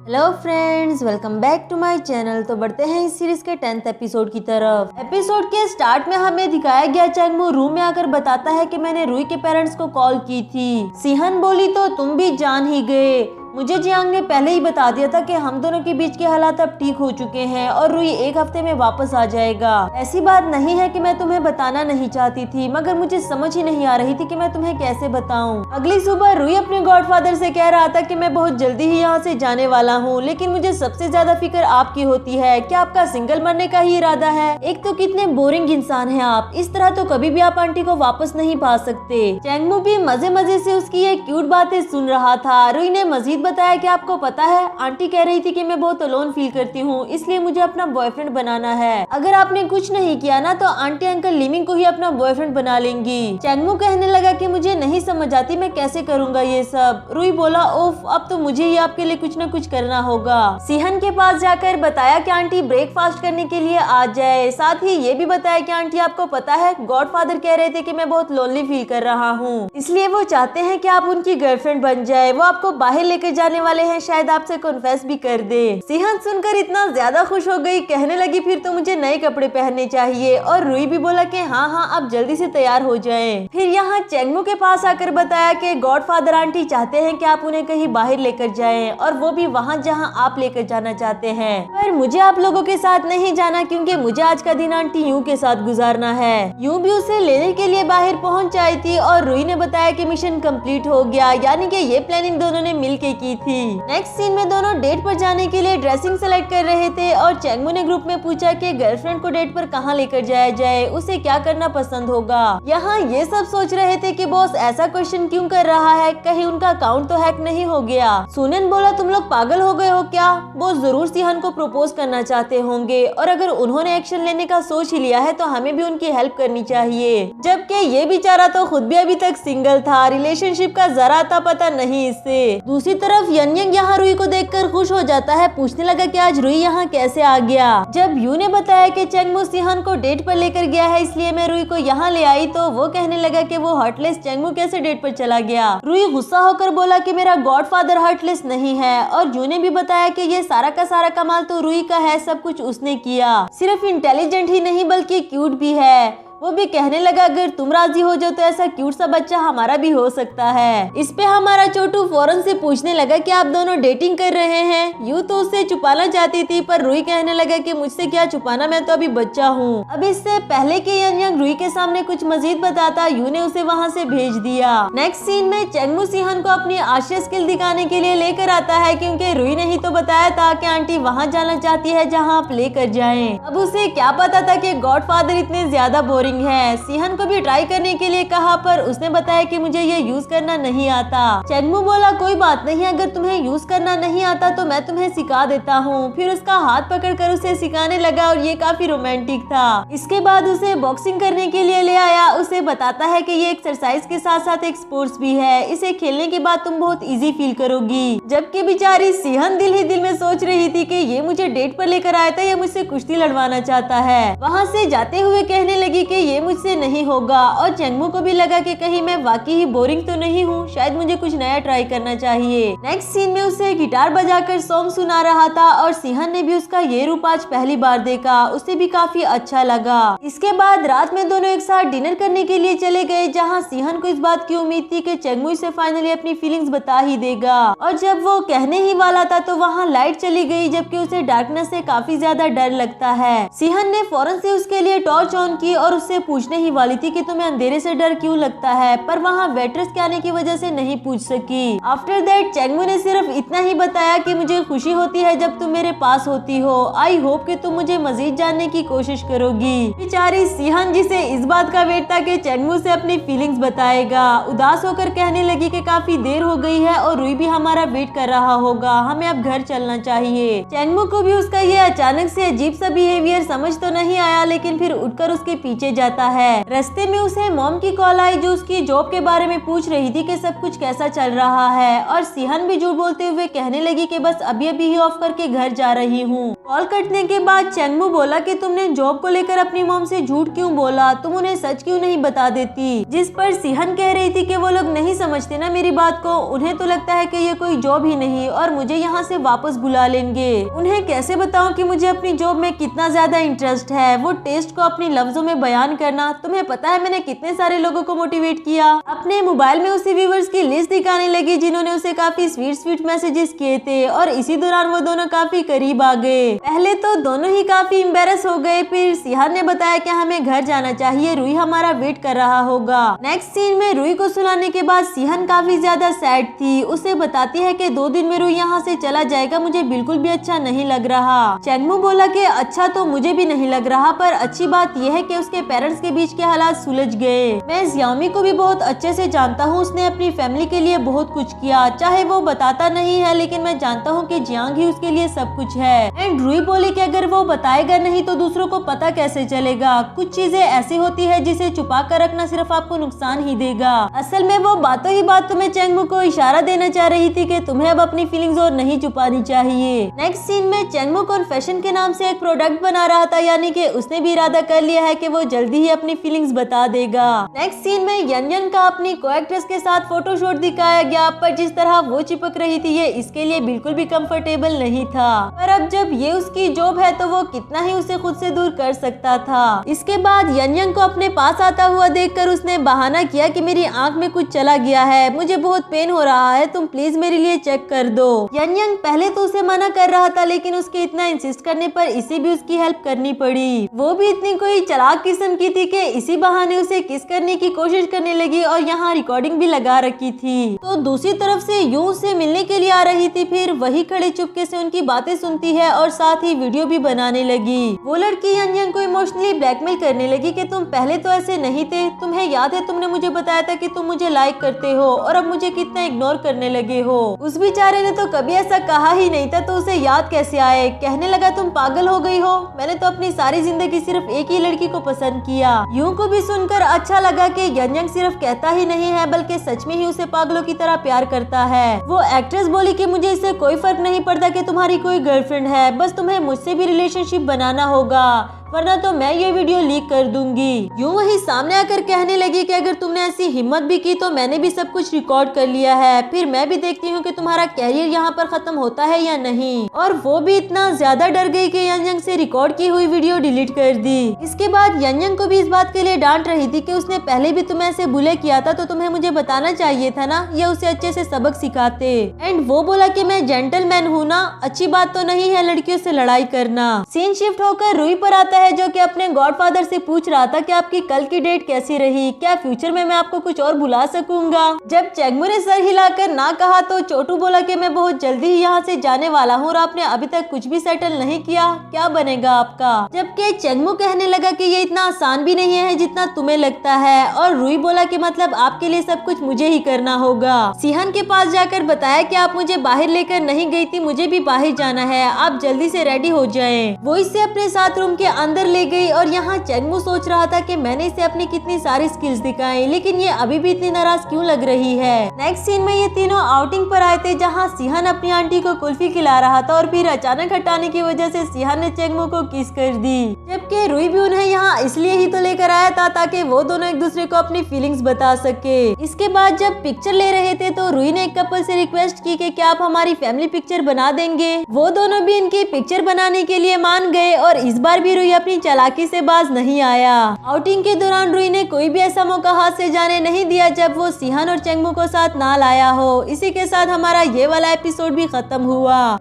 Hello friends, welcome back to my channel. तो बढ़ते हैं इस सीरीज के 10th एपिसोड की तरफ। एपिसोड के स्टार्ट में हमें दिखाया गया चैंगमू रूम में आकर बताता है कि मैंने रुई के पेरेंट्स को कॉल की थी। सिहन बोली तो तुम भी जान ही गए। मुझे जियांग ने पहले ही बता दिया था कि हम दोनों के बीच के हालात अब ठीक हो चुके हैं और रुई एक हफ्ते में वापस आ जाएगा। ऐसी बात नहीं है कि मैं तुम्हें बताना नहीं चाहती थी, मगर मुझे समझ ही नहीं आ रही थी कि मैं तुम्हें कैसे बताऊं। अगली सुबह रुई अपने गॉडफादर से कह रहा था कि मैं बहुत जल्दी ही यहाँ से जाने वाला हूँ, लेकिन मुझे सबसे ज्यादा फिक्र आपकी होती है। क्या आपका सिंगल मरने का ही इरादा है? एक तो कितने बोरिंग इंसान है आप, इस तरह तो कभी भी आप आंटी को वापस नहीं पा सकते। चैंगमू भी मजे मजे से उसकी ये क्यूट बातें सुन रहा था। रुई ने मजीद बताया कि आपको पता है, आंटी कह रही थी कि मैं बहुत अलोन फील करती हूँ, इसलिए मुझे अपना बॉयफ्रेंड बनाना है। अगर आपने कुछ नहीं किया ना तो आंटी अंकल लिमिंग को ही अपना बॉयफ्रेंड बना लेंगी। चैंगमू कहने लगा कि मुझे नहीं समझ आती मैं कैसे करूँगा ये सब। रुई बोला ओफ, अब तो मुझे ही आपके लिए कुछ न कुछ करना होगा। सिहन के पास जाकर बताया कि आंटी ब्रेकफास्ट करने के लिए आ जाए। साथ ही ये भी बताया कि आंटी आपको पता है, गॉडफादर कह रहे थे कि मैं बहुत लोनली फील कर रहा हूँ, इसलिए वो चाहते हैं कि आप उनकी गर्लफ्रेंड बन जाए। वो आपको बाहर लेकर जाने वाले हैं, शायद आपसे कन्फेस भी कर दे। सिहन सुनकर इतना ज्यादा खुश हो गई, कहने लगी फिर तो मुझे नए कपड़े पहनने चाहिए। और रुई भी बोला कि हाँ हाँ आप जल्दी से तैयार हो जाएं। फिर यहाँ चैंगमू के पास आकर बताया कि गॉडफादर आंटी चाहते हैं कि आप उन्हें कहीं बाहर लेकर जाएं, और वो भी वहाँ जहाँ आप लेकर जाना चाहते हैं। पर मुझे आप लोगों के साथ नहीं जाना, क्योंकि मुझे आज का दिन आंटी यू के साथ गुजारना है। यूं भी उसे लेने के लिए बाहर पहुँच आई थी, और रुई ने बताया कि मिशन कंप्लीट हो गया, यानी कि ये प्लानिंग दोनों ने मिल के की थी। नेक्स्ट सीन में दोनों डेट पर जाने के लिए ड्रेसिंग सेलेक्ट कर रहे थे, और चैंगमू ने ग्रुप में पूछा कि गर्लफ्रेंड को डेट पर कहाँ लेकर जाया जाए, उसे क्या करना पसंद होगा। यहाँ ये सब सोच रहे थे कि बॉस ऐसा क्वेश्चन क्यों कर रहा है, कहीं उनका अकाउंट तो हैक नहीं हो गया। सुनन बोला तुम लोग पागल हो गए हो क्या? बॉस जरूर सिहन को प्रपोज करना चाहते होंगे, और अगर उन्होंने एक्शन लेने का सोच ही लिया है तो हमें भी उनकी हेल्प करनी चाहिए। जबकि ये बेचारा तो खुद भी अभी तक सिंगल था, रिलेशनशिप का जरा था पता नहीं इससे। दूसरी तरफ यनयंग यहाँ रुई को देखकर खुश हो जाता है, पूछने लगा कि आज रुई यहाँ कैसे आ गया। जब यू ने बताया कि चैंगमू सिहन को डेट पर लेकर गया है, इसलिए मैं रुई को यहाँ ले आई, तो वो कहने लगा कि वो हार्टलेस चैंगमू कैसे डेट पर चला गया। रुई गुस्सा होकर बोला कि मेरा गॉडफादर हार्टलेस नहीं है, और यू ने भी बताया कि ये सारा का सारा कमाल तो रुई का है, सब कुछ उसने किया। सिर्फ इंटेलिजेंट ही नहीं बल्कि क्यूट भी है। वो भी कहने लगा अगर तुम राजी हो जाओ तो ऐसा क्यूट सा बच्चा हमारा भी हो सकता है। इस पे हमारा छोटू फौरन से पूछने लगा कि आप दोनों डेटिंग कर रहे हैं। यू तो उससे छुपाना चाहती थी, पर रुई कहने लगा कि मुझसे क्या छुपाना, मैं तो अभी बच्चा हूँ। अब इससे पहले कि यनयंग रुई के सामने कुछ मजीद बताता, यू ने उसे वहाँ से भेज दिया। नेक्स्ट सीन में चैंगमू सिहन को अपनी आश्चर्य स्किल दिखाने के लिए लेकर आता है, क्योंकि रुई ने ही तो बताया था कि आंटी वहाँ जाना चाहती है जहाँ आप लेकर जाएं। अब उसे क्या पता था कि गॉडफादर इतने ज्यादा बोरिंग है। सिहन को भी ट्राई करने के लिए कहा, पर उसने बताया कि मुझे ये यूज करना नहीं आता। चैंगमू बोला कोई बात नहीं, अगर तुम्हें यूज करना नहीं आता तो मैं तुम्हें सिखा देता हूँ। फिर उसका हाथ पकड़कर उसे सिखाने लगा, और ये काफी रोमांटिक था। इसके बाद उसे बॉक्सिंग करने के लिए ले आया। उसे बताता है कि ये एक्सरसाइज के साथ साथ एक स्पोर्ट्स भी है, इसे खेलने के बाद तुम बहुत इजी फील करोगी। जबकि बेचारी सिहन दिल ही दिल में सोच रही थी कि ये मुझे डेट पर लेकर आया था या मुझसे कुश्ती लड़वाना चाहता है। वहाँ से जाते हुए कहने लगी कि ये मुझसे नहीं होगा, और चैंगमू को भी लगा कि कहीं मैं वाकई ही बोरिंग तो नहीं हूँ, शायद मुझे कुछ नया ट्राई करना चाहिए। नेक्स्ट सीन में उसे गिटार बजाकर सॉन्ग सुना रहा था, और सिहन ने भी उसका ये रूप आज पहली बार देखा, उसे भी काफी अच्छा लगा। इसके बाद रात में दोनों एक साथ डिनर करने के लिए चले गए, जहाँ सिहन को इस बात की उम्मीद थी कि चैंगमू इसे फाइनली अपनी फीलिंग्स बता ही देगा। और जब वो कहने ही वाला था तो वहाँ लाइट चली गई, जबकि उसे डार्कनेस से काफी ज्यादा डर लगता है। सिहन ने फौरन से उसके लिए टॉर्च ऑन की और उससे पूछने ही वाली थी कि तुम्हें अंधेरे से डर क्यों लगता है, पर वहाँ वेट्रेस के आने की वजह से नहीं पूछ सकी। आफ्टर दैट चैंगमू ने सिर्फ इतना ही बताया कि मुझे खुशी होती है जब तुम मेरे पास होती हो, आई होप कि तुम मुझे मजीद जानने की कोशिश करोगी। बेचारी सिहन, जिसे इस बात का वेट था कि चैंगमू से अपनी फीलिंग्स बताएगा, उदास होकर कहने लगी कि काफी देर हो गई है और रुई भी हमारा वेट कर रहा होगा, हमें अब घर चलना चाहिए। चैंगमू को भी उसका ये अचानक से अजीब सा बिहेवियर समझ तो नहीं आया, लेकिन फिर उठकर उसके पीछे जाता है। रास्ते में उसे मॉम की कॉल आई जो उसकी जॉब के बारे में पूछ रही थी कि सब कुछ कैसा चल रहा है, और सिहन भी झूठ बोलते हुए कहने लगी कि बस अभी अभी ही ऑफ करके घर जा रही हूँ। कॉल कटने के बाद चेंगमू बोला कि तुमने जॉब को लेकर अपनी मॉम से झूठ क्यों बोला, तुम उन्हें सच क्यों नहीं बता देती। जिस पर सिहन कह रही थी कि वो लोग नहीं समझते ना मेरी बात को, उन्हें तो लगता है कि ये कोई जॉब ही नहीं और मुझे यहाँ से वापस बुला लेंगे। उन्हें कैसे बताऊं कि मुझे अपनी जॉब में कितना ज्यादा इंटरेस्ट है। वो टेस्ट को अपनी लफ्जों में बयान करना, तुम्हें पता है मैंने कितने सारे लोगों को मोटिवेट किया। अपने मोबाइल में उसे व्यूवर्स की लिस्ट दिखाने लगी जिन्होंने उसे काफी स्वीट मैसेजेस किए थे, और इसी दौरान वो दोनों काफी करीब आ गए। पहले तो दोनों ही काफी एम्बेरस हो गए, फिर सिहान ने बताया कि हमें घर जाना चाहिए, रूही हमारा वेट कर रहा होगा। नेक्स्ट सीन में रूही को सुनाने के बाद सिहन काफी ज्यादा सैड थी। उसे बताती है कि 2 दिन में रूही यहाँ से चला जाएगा, मुझे बिल्कुल भी अच्छा नहीं लग रहा। चेंगमू बोला कि अच्छा तो मुझे भी नहीं लग रहा, पर अच्छी बात यह है कि उसके पेरेंट्स के बीच के हालात सुलझ गए। मैं जियामी को भी बहुत अच्छे से जानता हूँ, उसने अपनी फैमिली के लिए बहुत कुछ किया, चाहे वो बताता नहीं है लेकिन मैं जानता हूँ कि जियांग ही उसके लिए सब कुछ है। एंड रूही बोली कि अगर वो बताएगा नहीं तो दूसरों को पता कैसे चलेगा। कुछ चीजें ऐसी होती है जिसे छुपा कर रखना सिर्फ आपको नुकसान ही देगा। असल में वो बातों ही बातों में चेंगमू को इशारा देना चाह रही थी कि तुम्हें अब अपनी फीलिंग्स और नहीं छुपानी चाहिए। नेक्स्ट सीन में चेंगमू कॉन्फेशन के नाम से एक प्रोडक्ट बना रहा था, यानी कि उसने भी इरादा कर लिया है कि वो जल्दी ही अपनी फीलिंग्स बता देगा। नेक्स्ट सीन में यन का अपनी को एक्ट्रेस के साथ फोटोशूट दिखाया गया, पर जिस तरह वो चिपक रही थी ये इसके लिए बिल्कुल भी कंफर्टेबल नहीं था। पर अब जब ये उसकी जॉब है तो वो कितना ही उसे खुद से दूर कर सकता था। इसके बाद यन को अपने पास आता हुआ देखकर उसने बहाना किया कि मेरी आंख में कुछ चला गया है, मुझे बहुत पेन हो रहा है, तुम प्लीज मेरे लिए चेक कर दो। यन पहले तो उसे मना कर रहा था, लेकिन उसके इतना इंसिस्ट करने पर इसे भी उसकी हेल्प करनी पड़ी। वो भी इतनी कोई चालाक किस्म की थी कि इसी बहाने उसे किस करने की कोशिश करने लगी और यहाँ रिकॉर्डिंग भी लगा रखी थी। तो दूसरी तरफ से यूं उससे मिलने के लिए आ रही थी, फिर वही खड़े चुपके से उनकी बातें सुनती है और साथ ही वीडियो भी बनाने लगी। वो लड़की यन को इमोशनली ब्लैकमेल करने लगी कि तुम पहले तो ऐसे नहीं थे, तुम्हें याद है तुमने मुझे बताया था कि तुम मुझे लाइक करते हो और अब मुझे कितना इग्नोर करने लगे हो। उस बेचारे ने तो कभी ऐसा कहा ही नहीं था, तो उसे याद कैसे आए। कहने लगा तुम पागल हो गई हो, मैंने तो अपनी सारी जिंदगी सिर्फ एक ही लड़की को पसंद किया। यूं को भी सुनकर अच्छा लगा कि यन सिर्फ कहता ही नहीं है बल्कि सच में ही उसे पागलों की तरह प्यार करता है। वो एक्ट्रेस बोली कि मुझे इससे कोई फर्क नहीं पड़ता कि तुम्हारी कोई गर्लफ्रेंड है, बस तुम्हें मुझसे भी रिलेशनशिप बनाना होगा, वरना तो मैं ये वीडियो लीक कर दूंगी। यूं वही सामने आकर कहने लगी कि अगर तुमने ऐसी हिम्मत भी की तो मैंने भी सब कुछ रिकॉर्ड कर लिया है, फिर मैं भी देखती हूँ कि तुम्हारा कैरियर यहाँ पर खत्म होता है या नहीं। और वो भी इतना ज्यादा डर गई कि यन से रिकॉर्ड की हुई वीडियो डिलीट कर दी। इसके बाद यन को भी इस बात के लिए डांट रही थी कि उसने पहले भी तुम्हें ऐसे बुले किया था तो तुम्हें मुझे बताना चाहिए था ना, या उसे अच्छे से सबक सिखाते। एंड वो बोला कि मैं जेंटलमैन हूँ ना, अच्छी बात तो नहीं है लड़कियों से लड़ाई करना। सीन शिफ्ट होकर रूही पर आता है जो कि अपने गॉडफादर से पूछ रहा था कि आपकी कल की डेट कैसी रही, क्या फ्यूचर में मैं आपको कुछ और बुला सकूंगा। जब चेंगमू ने सर हिलाकर ना कहा तो छोटू बोला कि मैं बहुत जल्दी ही यहाँ से जाने वाला हूँ और आपने अभी तक कुछ भी सेटल नहीं किया, क्या बनेगा आपका। जबकि चेंगमू कहने लगा कि ये इतना आसान भी नहीं है जितना तुम्हें लगता है, और रूही बोला कि मतलब आपके लिए सब कुछ मुझे ही करना होगा। सिहान के पास जाकर बताया कि आप मुझे बाहर लेकर नहीं गई थी, मुझे भी बाहर जाना है, आप जल्दी से रेडी हो जाएं। वो इसे अपने साथ रूम के अंदर ले गई और यहाँ चेंगमू सोच रहा था कि मैंने इसे अपनी कितनी सारी स्किल्स दिखाई, लेकिन ये अभी भी इतनी नाराज क्यों लग रही है। नेक्स्ट सीन में ये तीनों आउटिंग पर आए थे जहाँ सिहान अपनी आंटी को कुल्फी खिला रहा था और फिर अचानक हटाने की वजह से सिहान ने चेंगमू को किस कर दी। जबकि रूही भी उन्हें यहाँ इसलिए ही तो लेकर आया था ताकि वो दोनों एक दूसरे को अपनी फीलिंग्स बता सके। इसके बाद जब पिक्चर ले रहे थे तो रूही ने एक कपल से रिक्वेस्ट की कि क्या आप हमारी फैमिली पिक्चर बना देंगे। वो दोनों भी इनकी पिक्चर बनाने के लिए मान गए और इस बार भी रूही अपनी चालाकी से बाज नहीं आया। आउटिंग के दौरान रूही ने कोई भी ऐसा मौका हाथ से जाने नहीं दिया जब वो सिहान और चेंगमू को साथ ना लाया हो। इसी के साथ हमारा ये वाला एपिसोड भी खत्म हुआ।